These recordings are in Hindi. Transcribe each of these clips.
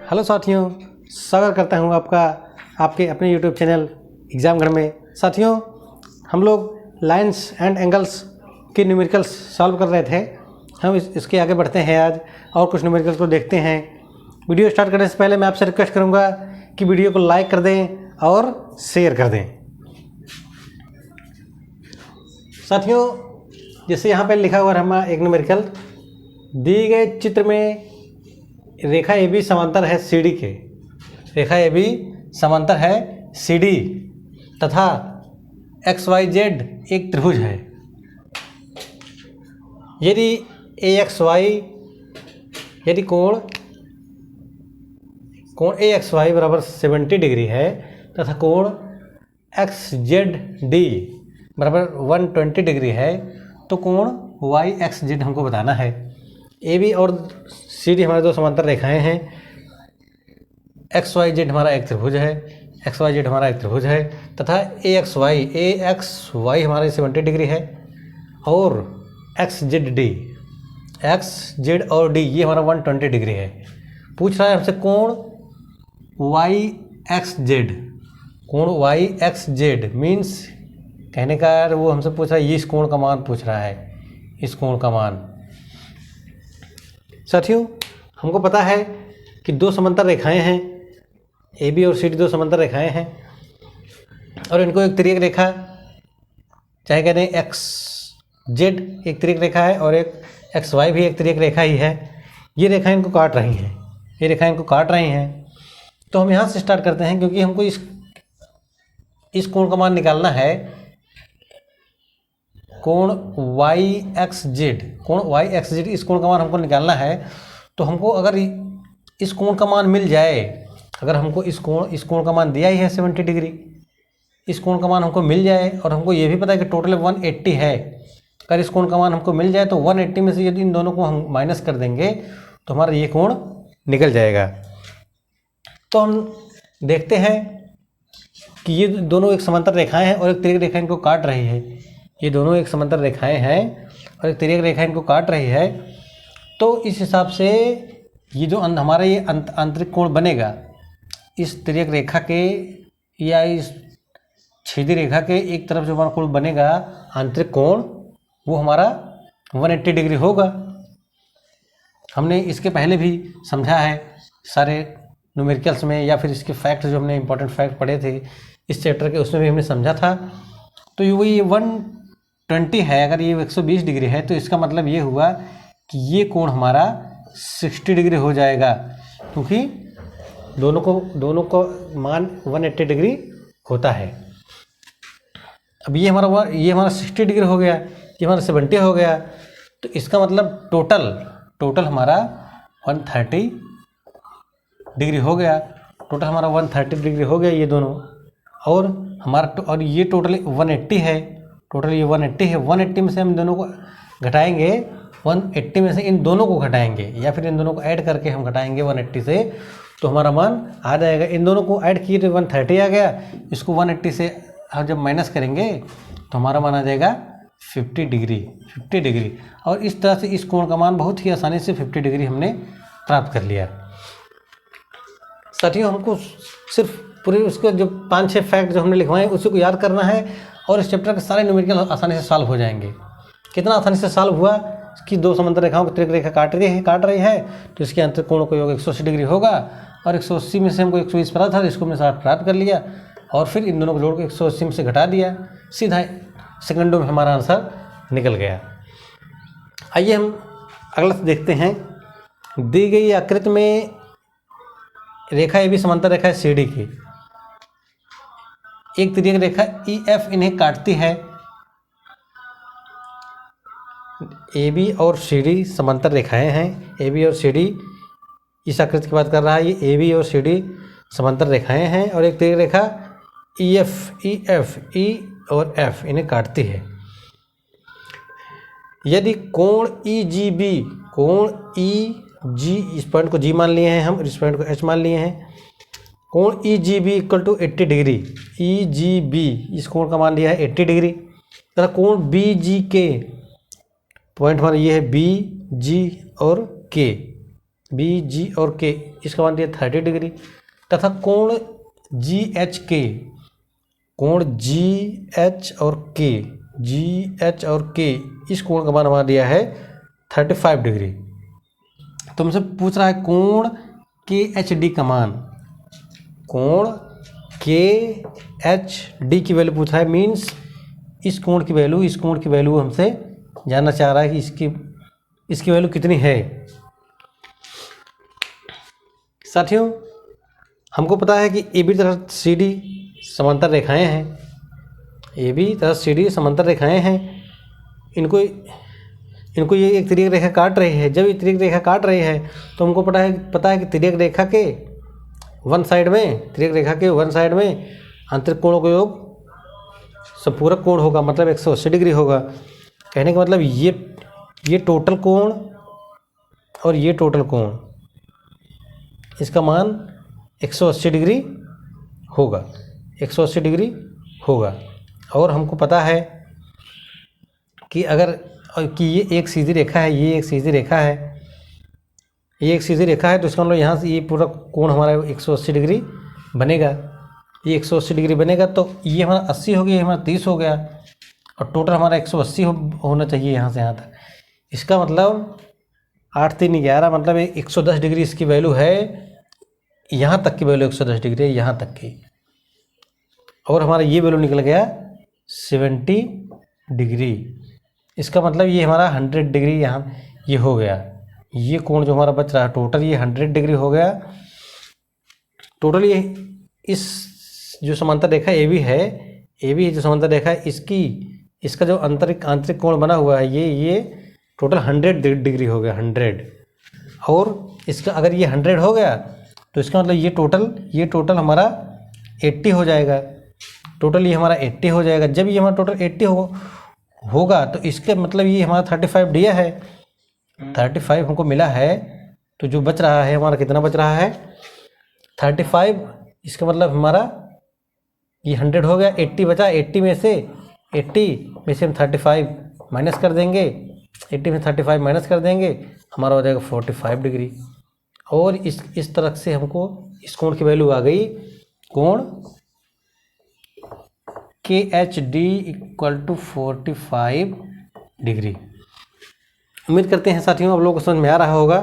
हेलो साथियों, स्वागत करता हूं आपका आपके अपने यूट्यूब चैनल एग्ज़ाम घर में। साथियों, हम लोग लाइंस एंड एंगल्स के न्यूमेरिकल्स सॉल्व कर रहे थे। हम इसके आगे बढ़ते हैं आज और कुछ न्यूमेरिकल्स को देखते हैं। वीडियो स्टार्ट करने से पहले मैं आपसे रिक्वेस्ट करूंगा कि वीडियो को लाइक कर दें और शेयर कर दें। साथियों, जैसे यहाँ पर लिखा हुआ है हमारा एक न्यूमेरिकल, दिए गए चित्र में रेखा ए बी समांतर है सी डी के। रेखा ए बी समांतर है सी डी तथा एक्स वाई जेड एक त्रिभुज है। यदि ए एक्स वाई यदि कोण ए एक्स वाई बराबर 70 डिग्री है तथा कोण एक्स जेड डी बराबर 120 डिग्री है, तो कोण वाई एक्स जेड हमको बताना है। ए बी और सी डी हमारे दो समांतर रेखाएं हैं। एक्स वाई जेड हमारा एक त्रिभुज है, एक्स वाई जेड हमारा एक त्रिभुज है तथा ए एक्स वाई हमारा 70 डिग्री है और एक्स जेड और डी ये हमारा 120 डिग्री है। पूछ रहा है हमसे कोण वाई एक्स जेड मीन्स कहने का वो हमसे पूछ रहा है, ये इस कोण का मान पूछ रहा है, इस कोण का मान। साथियों, हमको पता है कि दो समांतर रेखाएं हैं, ए बी और सी डी दो समांतर रेखाएं हैं और इनको एक तिर्यक रेखा, चाहे कहते हैं एक्स जेड एक तिर्यक रेखा है और एक एक्स वाई भी एक तिर्यक रेखा ही है। ये रेखाएं इनको काट रही हैं, तो हम यहाँ से स्टार्ट करते हैं क्योंकि हमको इस कोण का मान निकालना है। कोण वाई एक्स जेड इस कोण का मान हमको निकालना है। तो हमको अगर इस कोण का मान मिल जाए, अगर हमको इस कोण का मान दिया ही है 70 डिग्री, इस कोण का मान हमको मिल जाए और हमको ये भी पता है कि टोटल 180 है। अगर इस कोण का मान हमको मिल जाए तो 180 में से यदि इन दोनों को हम माइनस कर देंगे तो हमारा ये कोण निकल जाएगा। तो हम देखते हैं कि ये दोनों एक समांतर रेखाएं हैं और एक तिर्यक रेखा इनको काट रही है। ये दोनों एक समांतर रेखाएं हैं और एक तिर्यक रेखा इनको काट रही है। तो इस हिसाब से ये जो हमारा ये आंतरिक कोण बनेगा, इस तिर्यक रेखा के या इस छेदी रेखा के एक तरफ जो हमारा कोण बनेगा आंतरिक कोण, वो हमारा 180 डिग्री होगा। हमने इसके पहले भी समझा है सारे न्यूमेरिकल्स में, या फिर इसके फैक्ट जो हमने इंपॉर्टेंट फैक्ट पढ़े थे इस चैप्टर के, उसमें भी हमने समझा था। तो ये 120 है, अगर ये 120 डिग्री है तो इसका मतलब ये हुआ कि ये कोण हमारा 60 डिग्री हो जाएगा, क्योंकि दोनों को मान 180 डिग्री होता है। अब ये हमारा 60 डिग्री हो गया, ये हमारा 70 हो गया, तो इसका मतलब टोटल हमारा 130 डिग्री हो गया। टोटल हमारा 130 डिग्री हो गया ये दोनों, और ये टोटल 180 है। टोटल ये 180 है। 180 में से हम दोनों को घटाएंगे, 180 में से इन दोनों को घटाएंगे या फिर इन दोनों को ऐड करके हम घटाएंगे 180 से, तो हमारा मान आ जाएगा। इन दोनों को ऐड किए तो 130 आ गया, इसको 180 से हम जब माइनस करेंगे तो हमारा मान आ जाएगा 50 डिग्री। और इस तरह से इस कोण का मान बहुत ही आसानी से 50 डिग्री हमने प्राप्त कर लिया। साथियों, हमको सिर्फ पूरे उसके जो 5-6 फैक्ट जो हमने लिखवाए उसी को याद करना है और इस चैप्टर के सारे न्यूमेरिकल आसानी से सॉल्व हो जाएंगे। कितना आसानी से सॉल्व हुआ कि दो समांतर रेखाओं को तिर्यक रेखा काट रही है, तो इसके आंतरिक कोण का योग 180 डिग्री होगा और 180 में से हमको 120 पता था, इसको हमने 60 प्राप्त कर लिया और फिर इन दोनों को जोड़ के 180 में से घटा दिया, सीधा सेकंडों में हमारा आंसर निकल गया। आइए हम अगला देखते हैं। दी गई आकृति में रेखा ए बी समांतर रेखा है सी डी की। एक तिर्यक रेखा ई एफ इन्हें काटती है। ए बी और सी डी समांतर रेखाएं हैं। ए बी और सी डी इस आकृति की बात कर रहा है। ये ए बी और सी डी समांतर रेखाएं हैं और एक तिर्यक रेखा ई और एफ इन्हें काटती है। यदि कोण ई जी, इस पॉइंट को जी मान लिए हैं हम, इस पॉइंट को एच मान लिए हैं। कोण E G B equal to 80 degree, E G B इस कोण का मान लिया है 80 डिग्री तथा कोण बी जी के, पॉइंट हमारा ये है बी जी और के, बी जी और के, इसका मान दिया 30 डिग्री, तथा कोण जी एच के, कोण जी एच और के, इस कोण का मान हमारा दिया है 35 डिग्री। तो हमसे पूछ रहा है कोण के एच डी का मान, कोण के एच डी की वैल्यू पूछ रहा है, मीन्स इस कोण की वैल्यू हमसे जानना चाह रहा है कि इसकी वैल्यू कितनी है। साथियों, हमको पता है कि ए बी तथा सी डी समांतर रेखाएं हैं, ए बी तथा सी डी समांतर रेखाएं हैं। इनको ये एक तिर्यक रेखा काट रही है। जब ये तिर्यक रेखा काट रही है तो हमको पता है कि तिर्यक रेखा के वन साइड में आंतरिक कोणों का योग संपूरक कोण होगा, मतलब 180 डिग्री होगा। कहने का मतलब ये टोटल कोण और ये टोटल कोण, इसका मान 180 डिग्री होगा, 180 डिग्री होगा। और हमको पता है कि ये एक सीधी रेखा है, ये एक सीधी रेखा है, तो इसका मतलब यहाँ से ये पूरा कोण हमारा 180 डिग्री बनेगा। ये 180 डिग्री बनेगा तो ये हमारा 80 हो गया, ये हमारा 30 हो गया, और टोटल हमारा 180 होना चाहिए यहाँ से यहाँ तक। इसका मतलब 8 3 11, मतलब 110 डिग्री इसकी वैल्यू है। यहाँ तक की वैल्यू 110 डिग्री है, यहाँ तक की। और हमारा ये वैल्यू निकल गया 70 डिग्री। इसका मतलब ये हमारा 100 डिग्री यहाँ ये हो गया। ये कोण जो हमारा बच रहा है टोटल ये 100 डिग्री हो गया। टोटल ये इस जो समांतर रेखा ए बी जो समांतर रेखा है इसका जो आंतरिक कोण बना हुआ है ये टोटल 100 डिग्री हो गया, 100। और इसका अगर ये 100 हो गया तो इसका मतलब ये टोटल हमारा 80 हो जाएगा। टोटल ये हमारा 80 हो जाएगा। जब ये हमारा टोटल 80 होगा तो इसके मतलब ये हमारा 35 दिया है, 35 हमको मिला है। तो जो बच रहा है हमारा कितना बच रहा है 35। इसका मतलब हमारा ये 100 हो गया, 80 बचा। 80 में से हम 35 माइनस कर देंगे, 80 में 35 माइनस कर देंगे, हमारा हो जाएगा 45 डिग्री। और इस तरह से हमको इस कोण की वैल्यू आ गई, कोण के H D equal to 45 degree. उम्मीद करते हैं साथियों आप लोगों को समझ में आ रहा होगा।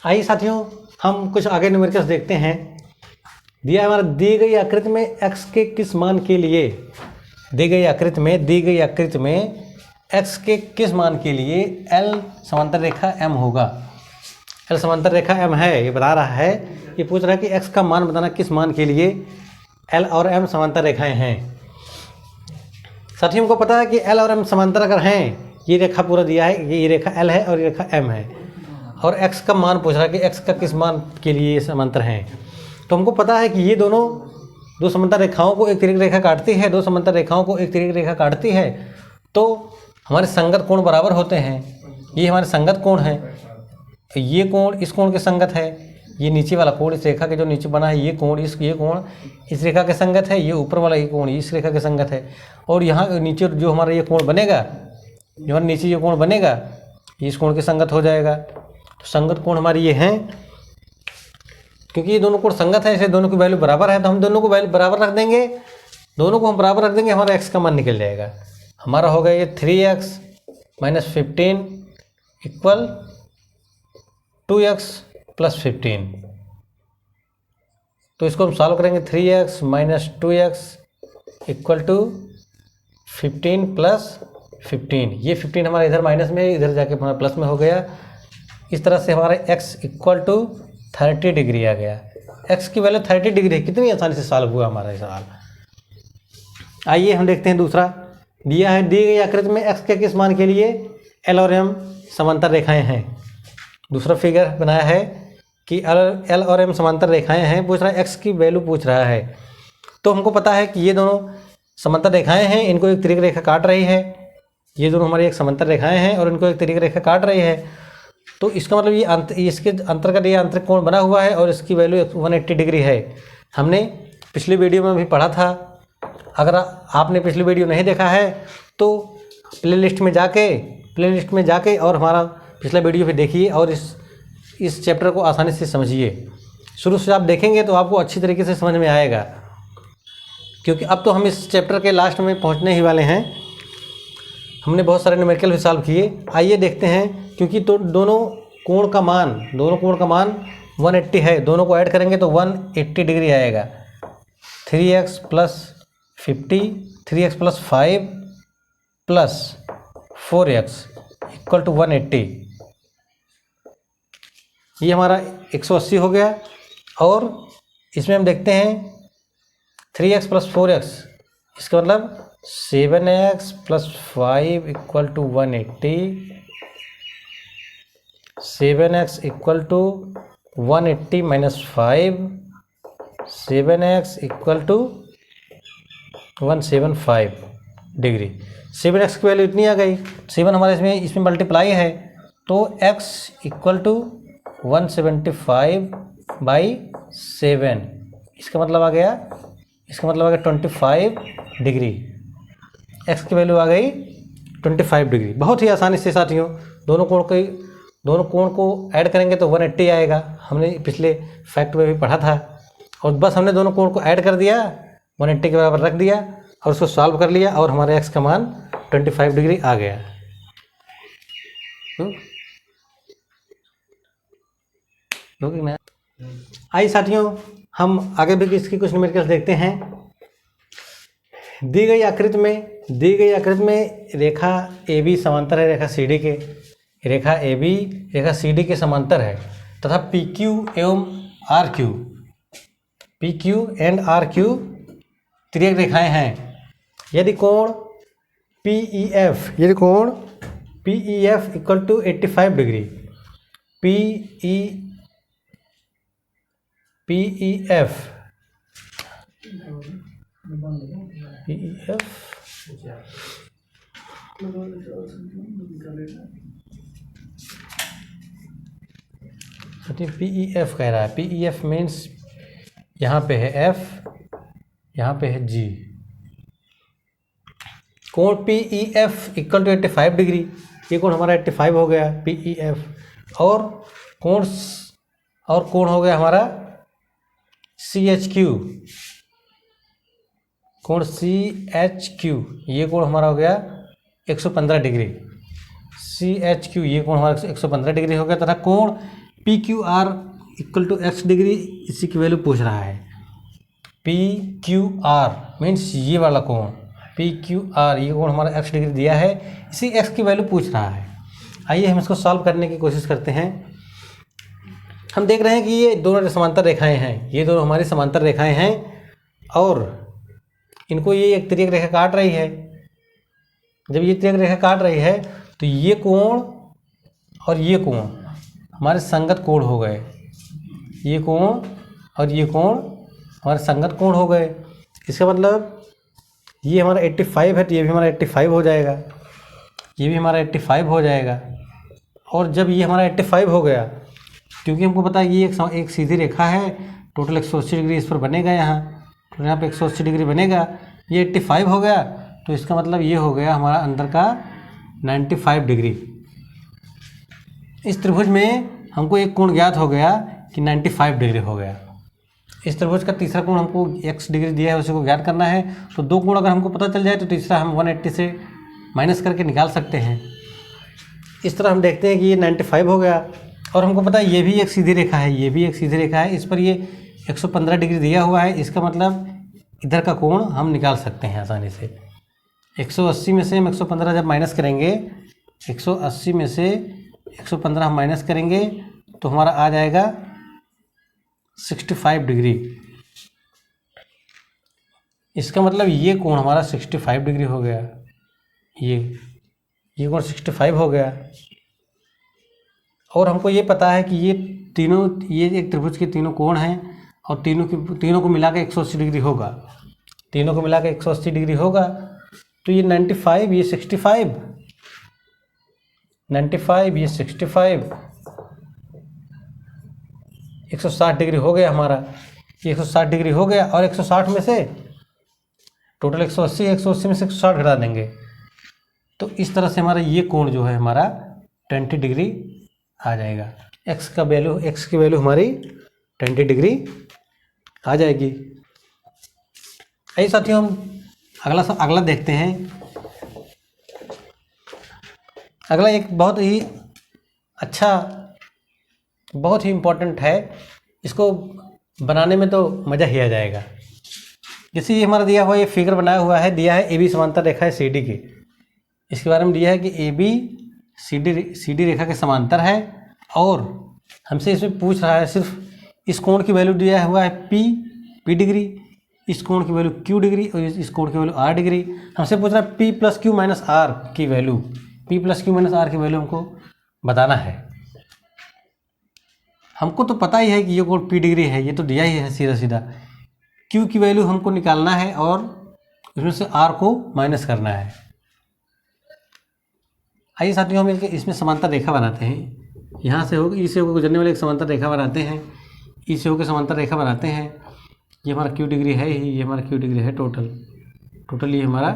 आइए साथियों हम कुछ आगे न्यूमेरिकल्स देखते हैं। दिया हमारा दी गई आकृति में x के किस मान के लिए, दी गई आकृति में x के किस मान के लिए L समांतर रेखा M होगा। L समांतर रेखा M है, ये बता रहा है, ये पूछ रहा है कि x का मान बताना किस मान के लिए L और M समांतर रेखाएं हैं। साथियों हमको पता है कि L और M समांतर अगर हैं, ये रेखा पूरा दिया है, ये रेखा L है और ये रेखा M है, और x का मान पूछ रहा है कि x का किस मान के लिए ये समांतर हैं। तो हमको पता है कि ये दो समांतर रेखाओं को एक तिर्यक रेखा काटती है, दो समांतर रेखाओं को एक तिर्यक रेखा काटती है, तो हमारे संगत कोण बराबर होते हैं। ये हमारे संगत कोण है, तो ये कोण इस कोण के संगत है, ये नीचे वाला कोण इस रेखा के जो नीचे बना है ये कोण इस रेखा के संगत है, ये ऊपर वाला ये कोण इस रेखा के संगत है। और यहाँ नीचे जो हमारा ये कोण बनेगा, जो हमारे नीचे ये कोण बनेगा ये इस कोण के संगत हो जाएगा। तो संगत कोण हमारे ये हैं, क्योंकि ये दोनों कोण संगत है, इसलिए दोनों की वैल्यू बराबर है, तो हम दोनों को वैल्यू बराबर रख देंगे, हमारा x का मान निकल जाएगा। हमारा होगा ये 3x minus 15 equal 2x plus 15। तो इसको हम सॉल्व करेंगे, 3x minus 2x equal to 15 plus 15। ये 15 हमारा इधर माइनस में, इधर जाके हमारा प्लस में हो गया। इस तरह से हमारा x इक्वल टू 30 डिग्री आ गया। x की वैल्यू 30 डिग्री है। कितनी आसानी से सॉल्व हुआ हमारा सवाल। आइए हम देखते हैं दूसरा। दिया है दी गई आकृति में x के किस मान के लिए L और M समांतर रेखाएं हैं। दूसरा फिगर बनाया है कि L और M समांतर रेखाएं हैं, पूछ रहा है x की वैल्यू पूछ रहा है। तो हमको पता है कि ये दोनों समांतर रेखाएं हैं, इनको एक तिर्यक रेखा काट रही है। ये दोनों हमारी एक समांतर रेखाएं हैं और इनको एक तिर्यक रेखा काट रही है। तो इसका मतलब ये इसके अंतर्गत ये आंतरिक कोण बना हुआ है और इसकी वैल्यू 180 डिग्री है। हमने पिछली वीडियो में भी पढ़ा था। अगर आपने पिछली वीडियो नहीं देखा है तो प्लेलिस्ट में जाके और हमारा पिछला वीडियो पे देखिए और इस चैप्टर को आसानी से समझिए। शुरू से आप देखेंगे तो आपको अच्छी तरीके से समझ में आएगा, क्योंकि अब तो हम इस चैप्टर के लास्ट में पहुंचने ही वाले हैं। हमने बहुत सारे न्यूमेरिकल भी सॉल्व किए। आइए देखते हैं, क्योंकि तो दोनों कोण का मान 180 है, दोनों को ऐड करेंगे तो 180 डिग्री आएगा। 3x + 50, 3x + 5 + 4x = 180। ये हमारा 180 हो गया। और इसमें हम देखते हैं 3x + 4x, इसका मतलब 7x + 5 = 180। 7x = 180 - 5, 7x = 175 degree. 7x की वैल्यू इतनी आ गई। 7 हमारे इसमें मल्टीप्लाई है, तो x = 175/7। इसका मतलब आ गया 25 डिग्री। x की वैल्यू आ गई 25 डिग्री। बहुत ही आसानी से साथियों दोनों कोण को ऐड करेंगे तो 180 आएगा। हमने पिछले फैक्ट में भी पढ़ा था। और बस हमने दोनों कोण को ऐड कर दिया, 180 के बराबर रख दिया और उसको सॉल्व कर लिया और हमारे x का मान 25 डिग्री आ गया। आइए साथियों हम आगे भी इसकी कुछ न्यूमेरिकल्स देखते हैं। दी गई आकृति में रेखा AB समांतर है रेखा CD के। रेखा AB रेखा CD के समांतर है तथा PQ एंड RQ तिर्यक रेखाएं हैं। यदि कोण PEF = 85 डिग्री, PEF कह रहा है। PEF मीन्स यहाँ पे है F, यहाँ पे है G। कोण PEF = 85 डिग्री, ये कोण हमारा 85 हो गया PEF। और कोण हो गया हमारा CHQ, कोण CHQ, ये कोण हमारा हो गया 115 डिग्री। CHQ ये कोण हमारा 115 डिग्री हो गया तथा कोण PQR = x डिग्री, इसी की वैल्यू पूछ रहा है। PQR मीन्स ये वाला कोण, PQR ये कोण हमारा x डिग्री दिया है, इसी x की वैल्यू पूछ रहा है। आइए हम इसको सॉल्व करने की कोशिश करते हैं। हम देख रहे हैं कि ये दोनों समांतर रेखाएं हैं, ये दोनों हमारी समांतर रेखाएं हैं और इनको ये एक तिर्यक रेखा काट रही है। जब ये तिर्यक रेखा काट रही है तो ये कोण और ये कोण हमारे संगत कोण हो गए। ये कोण और ये कोण हमारे संगत कोण हो गए। इसका मतलब ये हमारा 85 है तो ये भी हमारा 85 हो जाएगा, ये भी हमारा 85 हो जाएगा। और जब ये हमारा 85 हो गया, क्योंकि हमको पता है ये एक सीधी रेखा है, टोटल 180 डिग्री इस पर बनेगा, तो यहाँ पे 180 डिग्री बनेगा। ये 85 हो गया तो इसका मतलब ये हो गया हमारा अंदर का 95 डिग्री। इस त्रिभुज में हमको एक कोण ज्ञात हो गया कि 95 डिग्री हो गया। इस त्रिभुज का तीसरा कोण हमको x डिग्री दिया है, उसी को ज्ञात करना है। तो दो कोण अगर हमको पता चल जाए तो तीसरा हम 180 से माइनस करके निकाल सकते हैं। इस तरह हम देखते हैं कि ये 95 हो गया और हमको पता है ये भी एक सीधी रेखा है, ये भी एक सीधी रेखा है, इस पर ये 115 डिग्री दिया हुआ है। इसका मतलब इधर का कोण हम निकाल सकते हैं आसानी से। 180 में से हम 115 जब माइनस करेंगे, 180 में से 115 हम माइनस करेंगे तो हमारा आ जाएगा 65 डिग्री। इसका मतलब ये कोण हमारा 65 डिग्री हो गया। ये कोण 65 हो गया। और हमको ये पता है कि ये एक त्रिभुज के तीनों कोण हैं और तीनों को मिला के 180 डिग्री होगा। तीनों को मिला के 180 डिग्री होगा तो ये 95, ये 65, 95, ये 65, 160 डिग्री हो गया हमारा। ये 160 डिग्री हो गया और 160 में से टोटल 180 में से 160 घटा देंगे तो इस तरह से हमारा ये कोण जो है हमारा 20 डिग्री आ जाएगा। एक्स की वैल्यू हमारी 20 डिग्री आ जाएगी। आइए साथियों हम अगला देखते हैं। अगला एक बहुत ही अच्छा, बहुत ही इम्पोर्टेंट है, इसको बनाने में तो मज़ा ही आ जाएगा। जैसे ये हमारा दिया हुआ ये फिगर बनाया हुआ है, दिया है ए बी समांतर रेखा है सी डी की। इसके बारे में दिया है कि ए बी सी डी रेखा के समांतर है और हमसे इसमें पूछ रहा है सिर्फ इस कोण की वैल्यू दिया हुआ है पी डिग्री, इस कोण की वैल्यू क्यू डिग्री और इस कोण की वैल्यू आर डिग्री। हमसे पूछ रहा है P plus Q minus R की value, P plus Q minus R की वैल्यू हमको बताना है। हमको तो पता ही है कि ये कोण पी डिग्री है, ये तो दिया ही है सीधा सीधा। क्यू की वैल्यू हमको निकालना है और इसमें से आर को माइनस करना है। आइए साथियों हम इसमें समांतर रेखा बनाते हैं। यहाँ से होकर ई से होकर गुजरने वाले एक समांतर रेखा बनाते हैं, ई से होकर समांतर रेखा बनाते हैं। ये हमारा क्यू डिग्री है ही, ये हमारा क्यू डिग्री है टोटल ये हमारा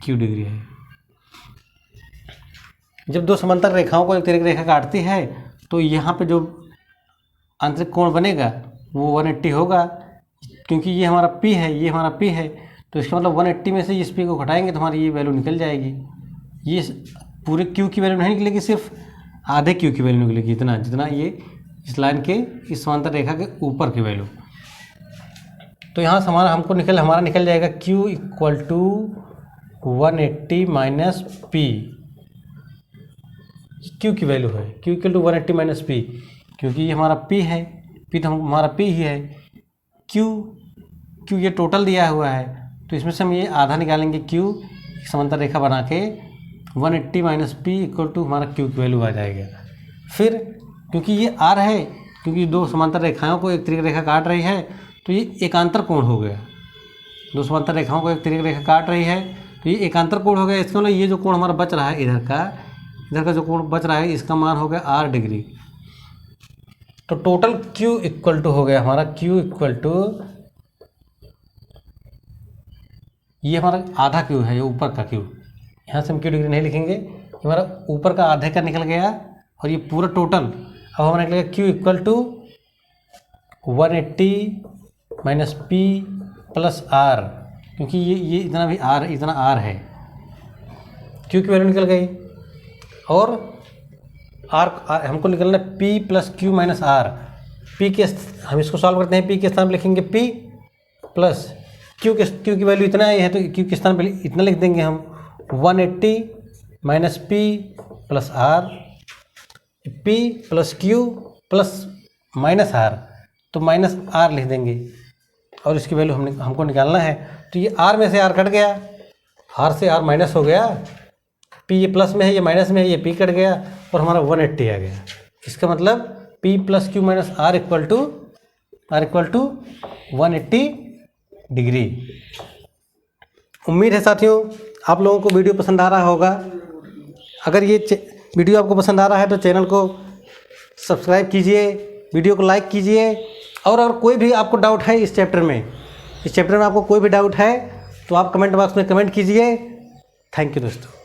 क्यू डिग्री है। जब दो समांतर रेखाओं को एक तिर्यक रेखा काटती है तो यहाँ पे जो आंतरिक कोण बनेगा वो 180 होगा, क्योंकि ये हमारा P है, ये हमारा P है, तो इसका मतलब 180 में से इस P को घटाएंगे तो हमारी ये वैल्यू निकल जाएगी। ये पूरे Q की वैल्यू नहीं निकलेगी, सिर्फ आधे Q की वैल्यू निकलेगी, जितना ये इस लाइन के इस समांतर रेखा के ऊपर की वैल्यू। तो यहाँ से हमारा निकल जाएगा Q equal to 180 minus P। Q की वैल्यू है Q equal to 180 minus P, क्योंकि ये हमारा P है, P तो हमारा P ही है। Q ये टोटल दिया हुआ है, तो इसमें से हम ये आधा निकालेंगे Q, समांतर रेखा बना के 180 माइनस P इक्वल टू हमारा Q की वैल्यू आ जाएगा। फिर क्योंकि ये R है, क्योंकि दो समांतर रेखाओं को एक तिर्यक रेखा काट रही है तो ये एकांतर कोण हो गया। दो समांतर रेखाओं को एक तिर्यक रेखा काट रही है तो ये एकांतर कोण हो गया। इसका मतलब ये जो कोण हमारा बच रहा है इधर का जो कोण बच रहा है इसका मान हो गया 8 डिग्री। तो टोटल Q इक्वल टू हो गया हमारा Q इक्वल टू, ये हमारा आधा Q है, ये ऊपर का Q, यहाँ से हम Q डिग्री नहीं लिखेंगे, ये हमारा ऊपर का आधे का निकल गया और ये पूरा टोटल अब हमारा निकलेगा Q equal to 180 minus P plus R, क्योंकि ये इतना R है। Q की वैल्यू निकल गई और R हमको निकलना है P plus Q minus R। P के हम इसको सॉल्व करते हैं, P के स्थान पर लिखेंगे P प्लस Q की वैल्यू इतना ही है तो Q के स्थान पर इतना लिख देंगे हम 180 minus P plus R, P plus Q plus minus R, तो माइनस R लिख देंगे और इसकी वैल्यू हमको निकालना है। तो ये R में से R कट गया, R से R माइनस हो गया, P ये प्लस में है ये माइनस में है, ये P कट गया और हमारा 180 आ गया। इसका मतलब P plus Q minus R equal to 180 degree. उम्मीद है साथियों आप लोगों को वीडियो पसंद आ रहा होगा। अगर ये वीडियो आपको पसंद आ रहा है तो चैनल को सब्सक्राइब कीजिए, वीडियो को लाइक कीजिए और कोई भी आपको डाउट है इस चैप्टर में आपको कोई भी डाउट है तो आप कमेंट बॉक्स में कमेंट कीजिए। थैंक यू दोस्तों।